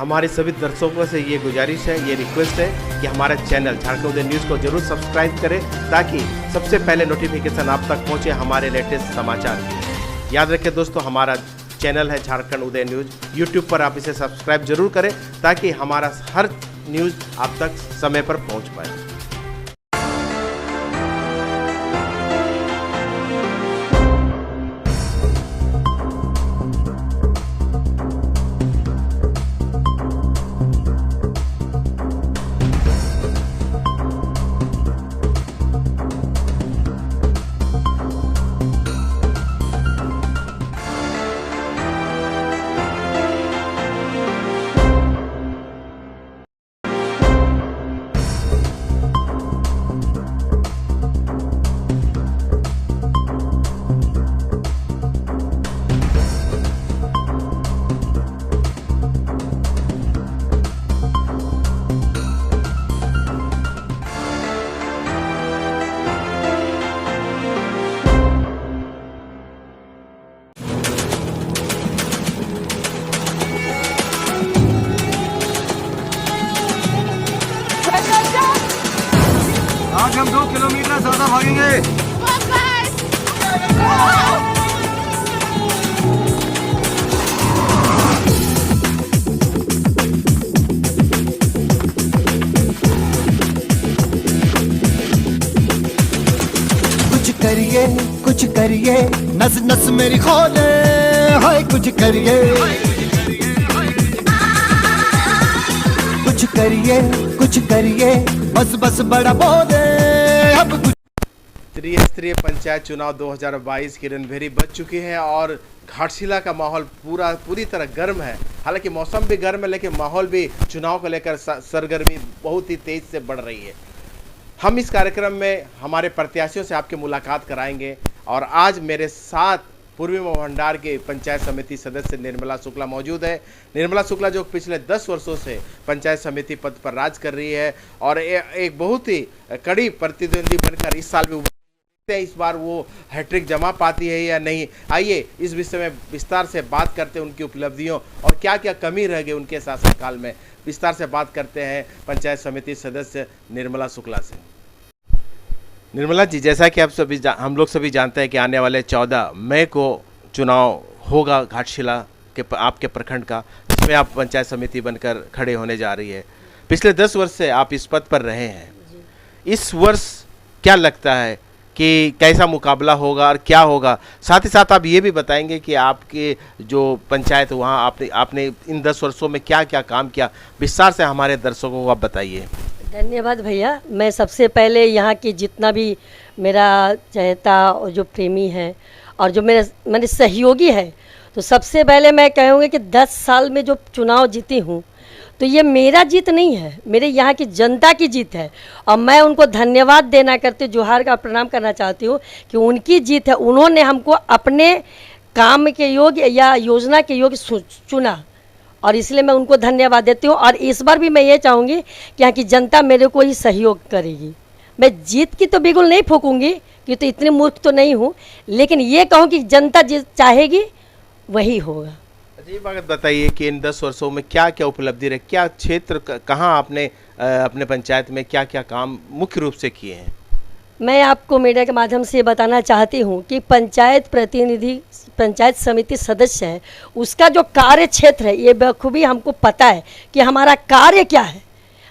हमारे सभी दर्शकों से ये गुजारिश है, ये रिक्वेस्ट है कि हमारा चैनल झारखंड उदय न्यूज़ को जरूर सब्सक्राइब करें ताकि सबसे पहले नोटिफिकेशन आप तक पहुंचे हमारे लेटेस्ट समाचार की। याद रखें दोस्तों, हमारा चैनल है झारखंड उदय न्यूज़। यूट्यूब पर आप इसे सब्सक्राइब जरूर करें ताकि हमारा हर न्यूज़ आप तक समय पर पहुँच पाए। आज हम 2 किलोमीटर ज्यादा भागेंगे। कुछ करिए नस नस मेरी खोले, हाय कुछ करिए बस बस बड़ा बोले अब कुछ। त्रिस्तरीय पंचायत चुनाव 2022 की रणभेरी बज चुकी है और घाटशिला का माहौल पूरी तरह गर्म है। हालांकि मौसम भी गर्म है लेकिन माहौल भी चुनाव को लेकर सरगर्मी बहुत ही तेज से बढ़ रही है। हम इस कार्यक्रम में हमारे प्रत्याशियों से आपकी मुलाकात कराएंगे और आज मेरे साथ पूर्वी भंडार के पंचायत समिति सदस्य निर्मला शुक्ला मौजूद है। निर्मला शुक्ला जो पिछले 10 वर्षों से पंचायत समिति पद पर राज कर रही है और एक बहुत ही कड़ी प्रतिद्वंदी बनकर इस साल भी उभरते हैं। इस बार वो हैट्रिक जमा पाती है या नहीं, आइए इस विषय में विस्तार से बात करते हैं। उनकी उपलब्धियों और क्या क्या कमी रह गई उनके शासनकाल में, विस्तार से बात करते हैं पंचायत समिति सदस्य निर्मला शुक्ला से। निर्मला जी, जैसा कि हम लोग सभी जानते हैं कि आने वाले 14 मई को चुनाव होगा घाटशिला के आपके प्रखंड का, जिसमें आप पंचायत समिति बनकर खड़े होने जा रही है। पिछले 10 वर्ष से आप इस पद पर रहे हैं। इस वर्ष क्या लगता है कि कैसा मुकाबला होगा और क्या होगा? साथ ही साथ आप ये भी बताएंगे कि आपके जो पंचायत वहाँ आपने इन 10 वर्षों में क्या क्या काम किया, विस्तार से हमारे दर्शकों को आप बताइए। धन्यवाद भैया। मैं सबसे पहले यहाँ की जितना भी मेरा चहेता और जो प्रेमी है और जो मेरे सहयोगी है, तो सबसे पहले मैं कहूँगी कि 10 साल में जो चुनाव जीती हूँ तो ये मेरा जीत नहीं है, मेरे यहाँ की जनता की जीत है। और मैं उनको धन्यवाद देना करती हूँ, जोहार का प्रणाम करना चाहती हूँ कि उनकी जीत है। उन्होंने हमको अपने काम के योग्य या योजना के योग्य चुना और इसलिए मैं उनको धन्यवाद देती हूँ। और इस बार भी मैं ये चाहूँगी कि यहाँ की जनता मेरे को ही सहयोग करेगी। मैं जीत की तो बिल्कुल नहीं फूकूंगी कि तो इतनी मूर्ख तो नहीं हूँ, लेकिन ये कहूँ कि जनता जिस चाहेगी वही होगा। ये बात बताइए कि इन 10 वर्षों में क्या क्या उपलब्धि रहे, क्या क्षेत्र कहाँ आपने अपने पंचायत में क्या क्या काम मुख्य रूप से किए हैं? मैं आपको मीडिया के माध्यम से बताना चाहती हूँ कि पंचायत प्रतिनिधि, पंचायत समिति सदस्य है, उसका जो कार्य क्षेत्र है ये बखूबी हमको पता है कि हमारा कार्य क्या है।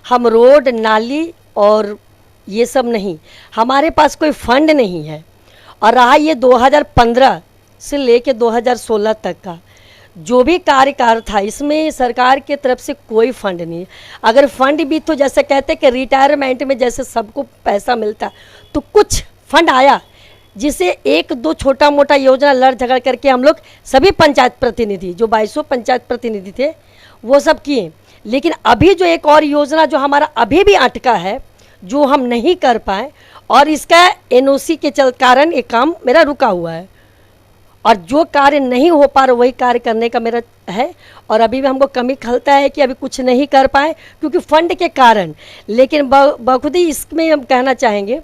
हम रोड नाली और ये सब नहीं, हमारे पास कोई फंड नहीं है। और रहा ये 2015 से लेके 2016 तक का जो भी कार्यकाल था, इसमें सरकार के तरफ से कोई फंड नहीं है। अगर फंड भी तो जैसे कहते कि रिटायरमेंट में जैसे सबको पैसा मिलता, तो कुछ फंड आया जिसे 1-2 छोटा मोटा योजना लड़ झगड़ करके हम लोग सभी पंचायत प्रतिनिधि जो 2200 पंचायत प्रतिनिधि थे वो सब किए। लेकिन अभी जो एक और योजना जो हमारा अभी भी अटका है, जो हम नहीं कर पाए, और इसका NOC के कारण ये काम मेरा रुका हुआ है। और जो कार्य नहीं हो पा रहा वही कार्य करने का मेरा है। और अभी भी हमको कमी खलता है कि अभी कुछ नहीं कर पाए क्योंकि फंड के कारण। लेकिन बखुदी इसमें हम कहना चाहेंगे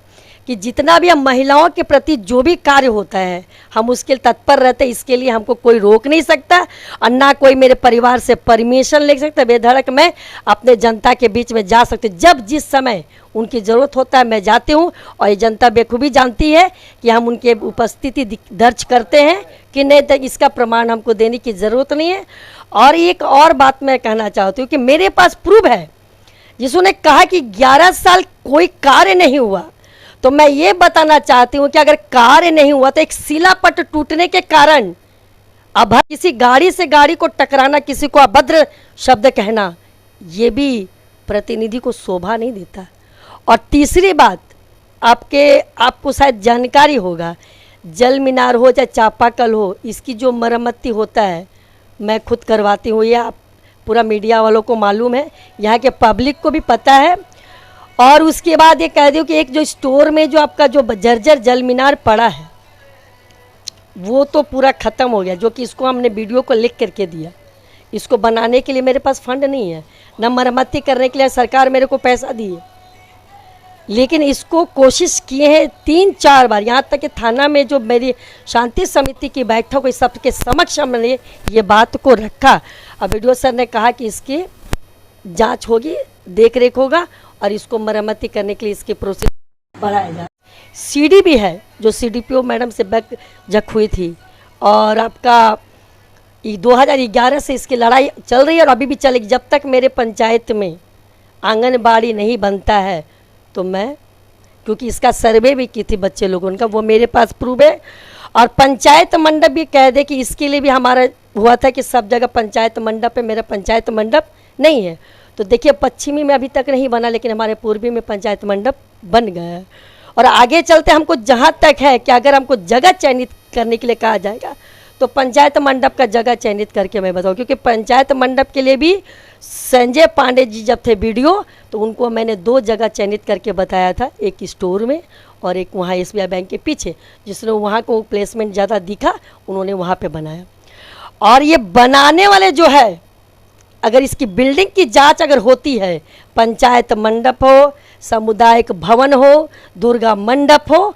कि जितना भी हम महिलाओं के प्रति जो भी कार्य होता है हम उसके लिए तत्पर रहते हैं। इसके लिए हमको कोई रोक नहीं सकता और ना कोई मेरे परिवार से परमिशन ले सकता। बेधड़क मैं अपने जनता के बीच में जा सकती हूँ। जब जिस समय उनकी ज़रूरत होता है मैं जाती हूँ और ये जनता बेखूबी जानती है कि हम उनके उपस्थिति दर्ज करते हैं कि नहीं, तक इसका प्रमाण हमको देने की ज़रूरत नहीं है। और एक और बात मैं कहना चाहती हूँ कि मेरे पास प्रूफ है। जिसने कहा कि 11 साल कोई कार्य नहीं हुआ, तो मैं ये बताना चाहती हूँ कि अगर कार्य नहीं हुआ तो एक शिलापट टूटने के कारण अब किसी गाड़ी से गाड़ी को टकराना, किसी को अभद्र शब्द कहना, ये भी प्रतिनिधि को शोभा नहीं देता। और तीसरी बात, आपको शायद जानकारी होगा, जल मीनार हो चाहे चापाकल हो, इसकी जो मरम्मती होता है मैं खुद करवाती हूँ। यह पूरा मीडिया वालों को मालूम है, यहाँ के पब्लिक को भी पता है। और उसके बाद ये कह दूँ कि एक जो स्टोर में जो आपका जो जर्जर जल मीनार पड़ा है वो तो पूरा ख़त्म हो गया, जो कि इसको हमने वीडियो को लिख करके दिया। इसको बनाने के लिए मेरे पास फंड नहीं है, न मरम्मती करने के लिए सरकार मेरे को पैसा दी है। लेकिन इसको कोशिश किए हैं 3-4 बार, यहाँ तक कि थाना में जो मेरी शांति समिति की बैठक हुई सबके समक्ष हमने ये बात को रखा। अब वीडियो सर ने कहा कि इसकी जांच होगी, देख रेख होगा और इसको मरम्मती करने के लिए इसकी प्रोसेस बढ़ाया जाए। सीडी भी है जो सीडीपीओ मैडम से जक हुई थी और आपका 2011 से इसकी लड़ाई चल रही है और अभी भी चलेगी। जब तक मेरे पंचायत में आंगनबाड़ी नहीं बनता है तो मैं, क्योंकि इसका सर्वे भी की थी बच्चे लोगों का, वो मेरे पास प्रूफ है। और पंचायत मंडप भी कह दे कि इसके लिए भी हमारा हुआ था कि सब जगह पंचायत मंडप है, मेरा पंचायत मंडप नहीं है। तो देखिए पश्चिमी में अभी तक नहीं बना, लेकिन हमारे पूर्वी में पंचायत मंडप बन गया है। और आगे चलते हमको जहाँ तक है कि अगर हमको जगह चयनित करने के लिए कहा जाएगा तो पंचायत मंडप का जगह चयनित करके मैं बताऊँ, क्योंकि पंचायत मंडप के लिए भी संजय पांडे जी जब थे वीडियो तो उनको मैंने 2 जगह चयनित करके बताया था, एक स्टोर में और एक वहाँ SBI बैंक के पीछे। जिसने वहाँ को प्लेसमेंट ज़्यादा दिखा उन्होंने वहाँ पे बनाया। और ये बनाने वाले जो है, अगर इसकी बिल्डिंग की जांच अगर होती है, पंचायत मंडप हो, सामुदायिक भवन हो, दुर्गा मंडप हो,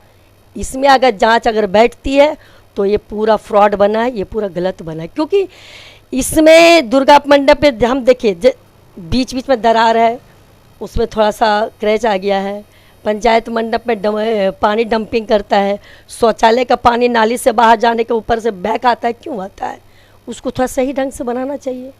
इसमें अगर जांच अगर बैठती है तो ये पूरा फ्रॉड बना है, ये पूरा गलत बना है। क्योंकि इसमें दुर्गा मंडप पे हम देखिए बीच बीच में दरार है, उसमें थोड़ा सा क्रैच आ गया है। पंचायत मंडप में पानी डंपिंग करता है, शौचालय का पानी नाली से बाहर जाने के ऊपर से बैक आता है, क्यों आता है? उसको थोड़ा सही ढंग से बनाना चाहिए,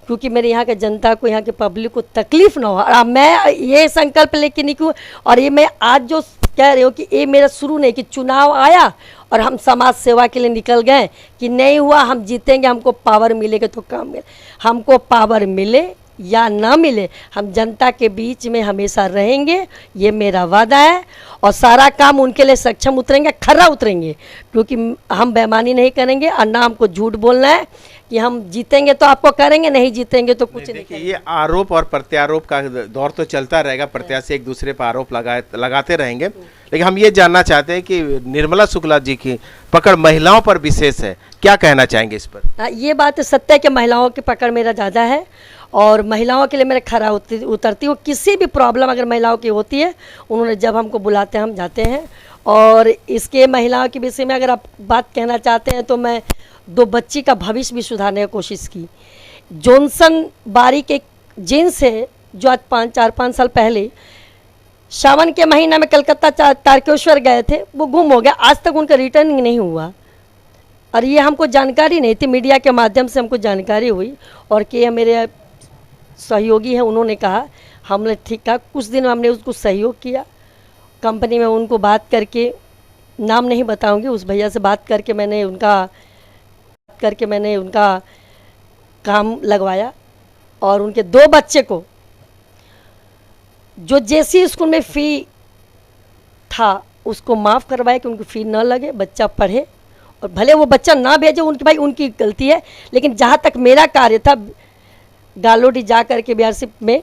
क्योंकि मेरे यहाँ के जनता को, यहाँ के पब्लिक को तकलीफ ना हो। और मैं ये संकल्प लेके निकलूँ, और ये मैं आज जो कह रही हूँ कि ये मेरा शुरू नहीं कि चुनाव आया और हम समाज सेवा के लिए निकल गए कि नहीं हुआ हम जीतेंगे, हमको पावर मिलेगा तो काम मिले। हमको पावर मिले या ना मिले, हम जनता के बीच में हमेशा रहेंगे, ये मेरा वादा है। और सारा काम उनके लिए सक्षम उतरेंगे, खरा उतरेंगे, क्योंकि हम बेईमानी नहीं करेंगे और ना हमको झूठ बोलना है कि हम जीतेंगे तो आपको करेंगे, नहीं जीतेंगे तो कुछ नहीं करेंगे। ये आरोप और प्रत्यारोप का दौर तो चलता रहेगा, प्रत्याशी एक दूसरे पर आरोप लगाते रहेंगे। लेकिन हम ये जानना चाहते हैं कि निर्मला शुक्ला जी की पकड़ महिलाओं पर विशेष है, क्या कहना चाहेंगे इस पर? ये बात सत्य है कि महिलाओं की पकड़ मेरा ज़्यादा है और महिलाओं के लिए मेरा खरा उतरती हूँ। किसी भी प्रॉब्लम अगर महिलाओं की होती है, उन्होंने जब हमको बुलाते हैं हम जाते हैं। और इसके महिलाओं के विषय में अगर आप बात कहना चाहते हैं तो मैं 2 बच्ची का भविष्य भी सुधारने की कोशिश की। जॉनसन बारी के जींस है जो आज 4-5 साल पहले सावन के महीना में कलकत्ता तारकेश्वर गए थे, वो गुम हो गया, आज तक उनका रिटर्निंग नहीं हुआ। और ये हमको जानकारी नहीं थी, मीडिया के माध्यम से हमको जानकारी हुई और कि मेरे सहयोगी हैं, उन्होंने कहा, हमने ठीक कहा। कुछ दिन हमने उसको सहयोग किया, कंपनी में उनको बात करके, नाम नहीं बताऊंगी, उस भैया से बात करके मैंने उनका काम लगवाया और उनके 2 बच्चे को जो जैसी स्कूल में फ़ी था उसको माफ़ करवाया कि उनकी फ़ी न लगे, बच्चा पढ़े। और भले वो बच्चा ना भेजे, उनकी भाई उनकी गलती है, लेकिन जहाँ तक मेरा कार्य था, गालोडी जा करके BRC में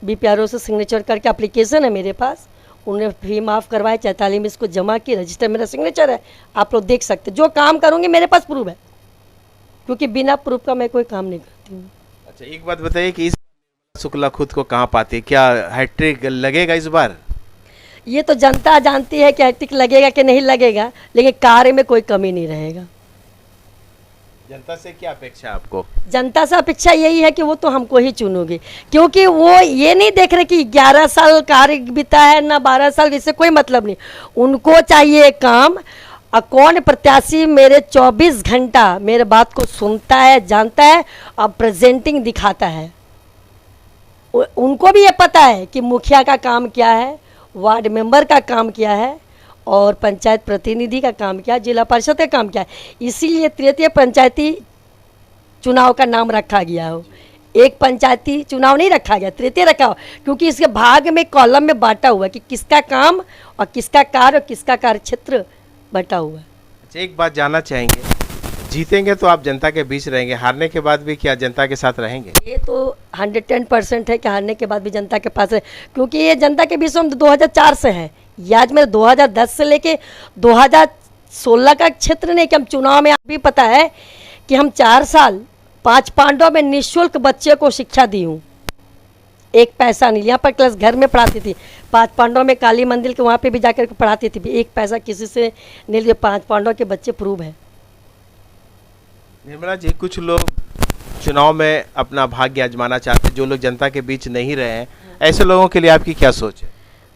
BPRO से सिग्नेचर करके एप्लीकेशन है मेरे पास, उन्होंने फ़ी माफ़ करवाया, 44 में इसको जमा की, रजिस्टर मेरा सिग्नेचर है, आप लोग देख सकते। जो काम करूँगी मेरे पास प्रूफ है, क्योंकि बिना प्रूफ का मैं कोई काम नहीं करती हूँ। अच्छा, एक बात बताइए कि इस शुक्ला खुद को कहाँ पाती है? क्या हैट्रिक लगेगा इस बार? ये तो जनता जानती है कि हैट्रिक लगेगा कि नहीं लगेगा, लेकिन कार्य में कोई कमी नहीं रहेगा। जनता से क्या अपेक्षा है आपको? जनता से अपेक्षा यही है कि वो तो हमको ही चुनोगे, क्योंकि वो ये नहीं देख रहे कि 11 साल कार्य बीता है ना 12 साल, इससे कोई मतलब नहीं। उनको चाहिए काम। कौन प्रत्याशी मेरे 24 घंटा मेरे बात को सुनता है, जानता है और प्रेजेंटिंग दिखाता है। उनको भी ये पता है कि मुखिया का काम क्या है, वार्ड मेंबर का काम क्या है और पंचायत प्रतिनिधि का काम क्या है, जिला परिषद का काम क्या है। इसीलिए तृतीय पंचायती चुनाव का नाम रखा गया हो। एक पंचायती चुनाव नहीं रखा गया, तृतीय रखा हो, क्योंकि इसके भाग में कॉलम में बांटा हुआ है कि किसका काम और किसका कार्य और किसका कार्य क्षेत्र बटा हुआ है। अच्छा, एक बात जानना चाहेंगे, जीतेंगे तो आप जनता के बीच रहेंगे, हारने के बाद भी क्या जनता के साथ रहेंगे? ये तो 110% है कि हारने के बाद भी जनता के पास है, क्योंकि ये जनता के बीच में हम 2004 से हैं। ये आज मेरे 2010 से लेके 2016 का क्षेत्र नहीं कि हम चुनाव में, आप भी पता है कि हम 4 साल 5 पांडव में निःशुल्क बच्चे को शिक्षा दी हूँ, एक पैसा नहीं। यहाँ पर क्लास घर में पढ़ाती थी, 5 पांडव में काली मंदिर के वहाँ पे भी जाकर पढ़ाती थी, एक पैसा किसी से नहीं लिए। 5 पांडव के बच्चे प्रूव है। निर्मला जी, कुछ लोग चुनाव में अपना भाग्य आजमाना चाहते हैं, जो लोग जनता के बीच नहीं रहे हैं, ऐसे लोगों के लिए आपकी क्या सोच है?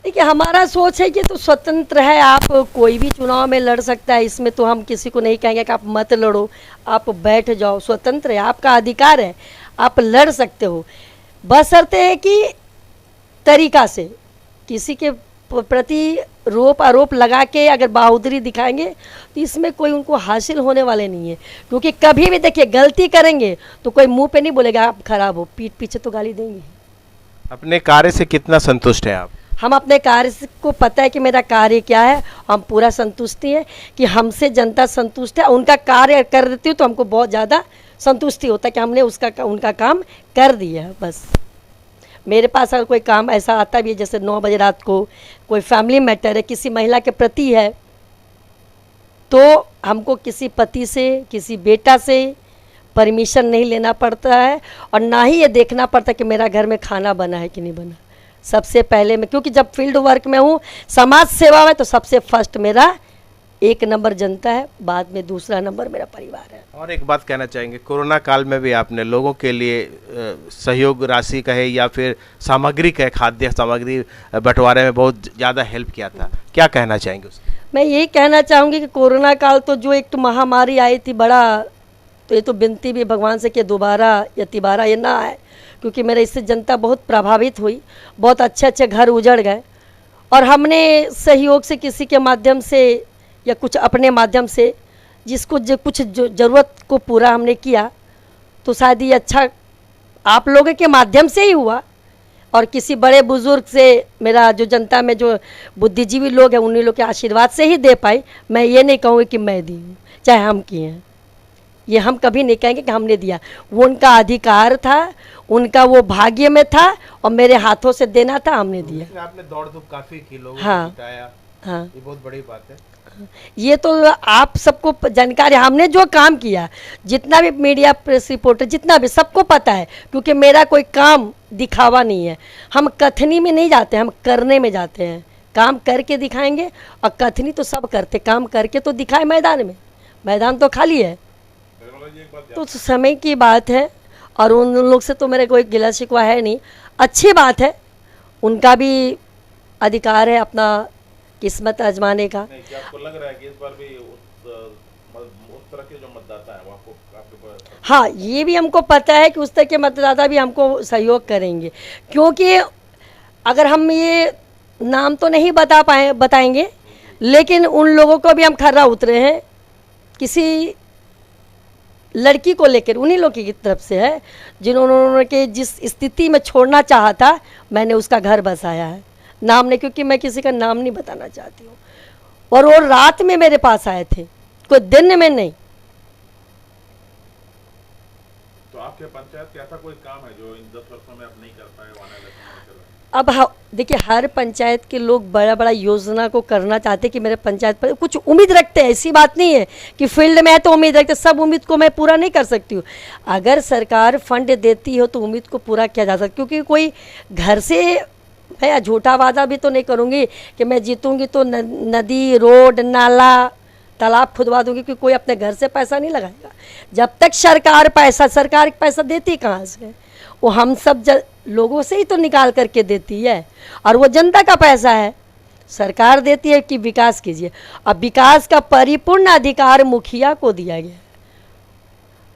देखिए, हमारा सोच है कि तो स्वतंत्र है, आप कोई भी चुनाव में लड़ सकता है, इसमें तो हम किसी को नहीं कहेंगे कि आप मत लड़ो, आप बैठ जाओ। स्वतंत्र है, आपका अधिकार है, आप लड़ सकते हो, बशर्ते है कि तरीका से। किसी के प्रति रोप आरोप लगा के अगर बहादुरी दिखाएंगे तो इसमें कोई उनको हासिल होने वाले नहीं है। क्योंकि कभी भी देखिए, गलती करेंगे तो कोई मुंह पे नहीं बोलेगा आप खराब हो, पीठ पीछे तो गाली देंगे। अपने कार्य से कितना संतुष्ट है आप? हम अपने कार्य को पता है कि मेरा कार्य क्या है, हम पूरा संतुष्टि है कि हमसे जनता संतुष्ट है। उनका कार्य कर देती हूँ तो हमको बहुत ज़्यादा संतुष्टि होता है कि हमने उनका काम कर दिया। बस मेरे पास अगर कोई काम ऐसा आता भी है, जैसे 9 बजे रात को कोई फैमिली मैटर है, किसी महिला के प्रति है, तो हमको किसी पति से, किसी बेटा से परमिशन नहीं लेना पड़ता है और ना ही ये देखना पड़ता कि मेरा घर में खाना बना है कि नहीं बना। सबसे पहले मैं, क्योंकि जब फील्ड वर्क में हूँ, समाज सेवा में, तो सबसे फर्स्ट मेरा 1 नंबर जनता है, बाद में दूसरा नंबर मेरा परिवार है। और एक बात कहना चाहेंगे, कोरोना काल में भी आपने लोगों के लिए सहयोग राशि कहे या फिर सामग्री कहे, खाद्य सामग्री बंटवारे में बहुत ज़्यादा हेल्प किया था, क्या कहना चाहेंगे उसके? मैं यही कहना चाहूँगी कि कोरोना काल तो जो एक तो महामारी आई थी बड़ा, तो ये तो विनती भी भगवान से कि दोबारा या तिबारा ये ना आए, क्योंकि मेरे इससे जनता बहुत प्रभावित हुई, बहुत अच्छे अच्छे घर उजड़ गए। और हमने सहयोग से, किसी के माध्यम से या कुछ अपने माध्यम से, जिसको कुछ ज़रूरत को पूरा हमने किया, तो शायद ये अच्छा आप लोगों के माध्यम से ही हुआ। और किसी बड़े बुजुर्ग से, मेरा जो जनता में जो बुद्धिजीवी लोग हैं, उन्हीं लोग के आशीर्वाद से ही दे पाई। मैं ये नहीं कहूँगी कि मैं दी हूँ, चाहे हम किए हैं, ये हम कभी नहीं कहेंगे कि हमने दिया। वो उनका अधिकार था, उनका वो भाग्य में था और मेरे हाथों से देना था, हमने दिया। आपने दौड़ धूप काफ़ी की, लोगों को हाँ, जिताया, हाँ, ये बहुत बड़ी बात है। ये तो आप सबको जानकारी, हमने जो काम किया, जितना भी मीडिया प्रेस रिपोर्टर, जितना भी, सबको पता है। क्योंकि मेरा कोई काम दिखावा नहीं है, हम कथनी में नहीं जाते, हम करने में जाते हैं। काम करके दिखाएंगे, और कथनी तो सब करते, काम करके तो दिखाए मैदान में, मैदान तो खाली है। तो समय की बात है, और उन लोग से तो मेरा कोई गिला शिकवा है नहीं, अच्छी बात है, उनका भी अधिकार है अपना किस्मत आजमाने का। नहीं, क्या आपको लग रहा है कि इस बार भी उस तरह के जो मतदाता है वो आपको हाँ, ये भी हमको पता है कि उस तरह के मतदाता भी हमको सहयोग करेंगे, क्योंकि अगर हम ये नाम तो नहीं बताएंगे, लेकिन उन लोगों को भी हम खर्रा उतरे हैं। किसी लड़की को लेकर उन्हीं लोग की तरफ से है, जिन्होंने के जिस स्थिति में छोड़ना चाहा था, मैंने उसका घर बसाया है। नाम नहीं, क्योंकि मैं किसी का नाम नहीं बताना चाहती हूँ। और वो रात में मेरे पास आए थे, कोई दिन में नहीं। तो आपके पंचायत का ऐसा कोई काम है जो इन 10 वर्षों में आप नहीं कर पाए? अब देखिए, हर पंचायत के लोग बड़ा बड़ा योजना को करना चाहते हैं कि मेरे पंचायत पर कुछ उम्मीद रखते हैं। ऐसी बात नहीं है कि फील्ड में है तो उम्मीद रखते, सब उम्मीद को मैं पूरा नहीं कर सकती हूँ। अगर सरकार फंड देती हो तो उम्मीद को पूरा किया जा सकता है, क्योंकि कोई घर से मैं झूठा वादा भी तो नहीं करूँगी कि मैं जीतूंगी तो नदी, रोड, नाला, तालाब खुदवा दूंगी, कि कोई अपने घर से पैसा नहीं लगाएगा। जब तक सरकार पैसा देती कहाँ से? वो हम सब लोगों से ही तो निकाल करके देती है, और वो जनता का पैसा है। सरकार देती है कि विकास कीजिए। अब विकास का परिपूर्ण अधिकार मुखिया को दिया गया है,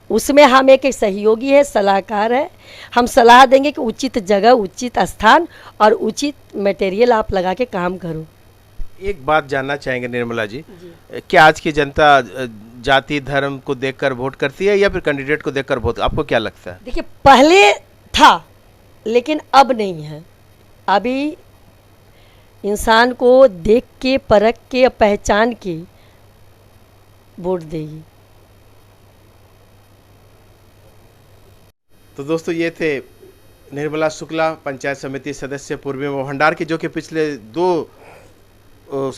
उसमें हम एक सहयोगी है, सलाहकार है। हम सलाह देंगे कि उचित जगह, उचित स्थान और उचित मटेरियल आप लगा के काम करो। एक बात जानना चाहेंगे निर्मला जी, क्या आज की जनता जाति धर्म को देखकर वोट करती है या फिर कैंडिडेट को देखकर वोट, आपको क्या लगता है? देखिए, पहले था लेकिन अब नहीं है। अभी इंसान को देख के, परख के, पहचान के वोट देगी। तो दोस्तों, ये थे निर्मला शुक्ला, पंचायत समिति सदस्य पूर्वी भंडार की, जो कि पिछले 2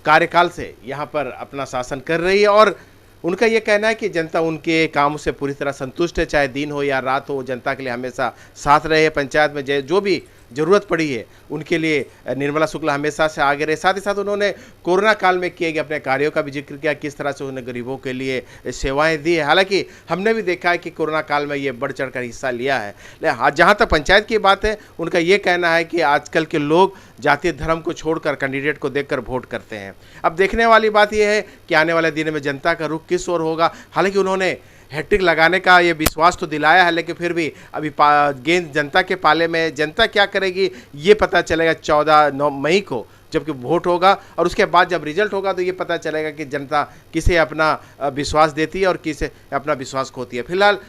कार्यकाल से यहाँ पर अपना शासन कर रही है। और उनका ये कहना है कि जनता उनके कामों से पूरी तरह संतुष्ट है, चाहे दिन हो या रात हो, जनता के लिए हमेशा साथ रहे। पंचायत में जो भी ज़रूरत पड़ी है उनके लिए निर्मला शुक्ला हमेशा से आगे रहे। साथ ही साथ उन्होंने कोरोना काल में किए गए अपने कार्यों का भी जिक्र किया, किस तरह से उन्होंने गरीबों के लिए सेवाएं दी है। हालांकि हमने भी देखा है कि कोरोना काल में ये बढ़ चढ़ कर हिस्सा लिया है। जहाँ तक पंचायत की बात है, उनका ये कहना है कि आजकल के लोग जाति धर्म को छोड़कर कैंडिडेट को देखकर वोट करते हैं। अब देखने वाली बात यह है कि आने वाले दिनों में जनता का रुख किस ओर होगा। हालांकि उन्होंने हैट्रिक लगाने का ये विश्वास तो दिलाया है, लेकिन फिर भी अभी गेंद जनता के पाले में। जनता क्या करेगी ये पता चलेगा 14 मई को, जबकि वोट होगा, और उसके बाद जब रिजल्ट होगा तो ये पता चलेगा कि जनता किसे अपना विश्वास देती है और किसे अपना विश्वास खोती है। फिलहाल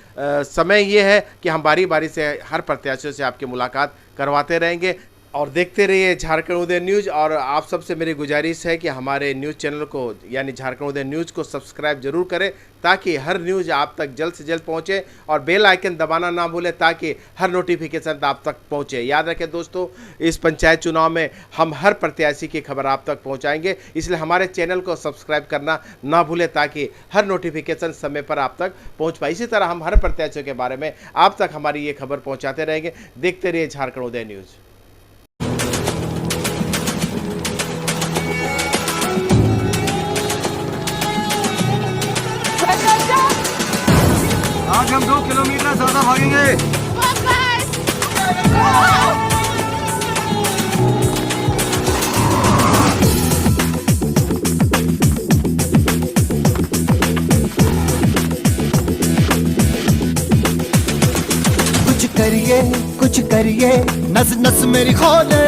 समय ये है कि हम बारी बारी से हर प्रत्याशियों से आपकी मुलाकात करवाते रहेंगे, और देखते रहिए झारखंड उदय न्यूज़। और आप सबसे मेरी गुजारिश है कि हमारे न्यूज़ चैनल को, यानी झारखंड उदय न्यूज़ को सब्सक्राइब जरूर करें, ताकि हर न्यूज़ आप तक जल्द से जल्द पहुंचे, और बेल आइकन दबाना ना भूलें ताकि हर नोटिफिकेशन आप तक पहुंचे। याद रखें दोस्तों, इस पंचायत चुनाव में हम हर प्रत्याशी की खबर आप तक पहुंचाएंगे, इसलिए हमारे चैनल को सब्सक्राइब करना ना भूलें ताकि हर नोटिफिकेशन समय पर आप तक पहुँच पाए। इसी तरह हम हर प्रत्याशियों के बारे में आप तक हमारी ये खबर पहुँचाते रहेंगे। देखते रहिए झारखंड उदय न्यूज़। आज हम 2 किलोमीटर ज्यादा भागेंगे। कुछ करिए, नस नस मेरी खोले,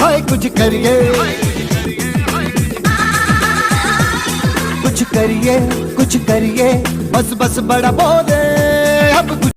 हाय कुछ करिए, कुछ करिए, बस बस बड़ा बोले, अब कुछ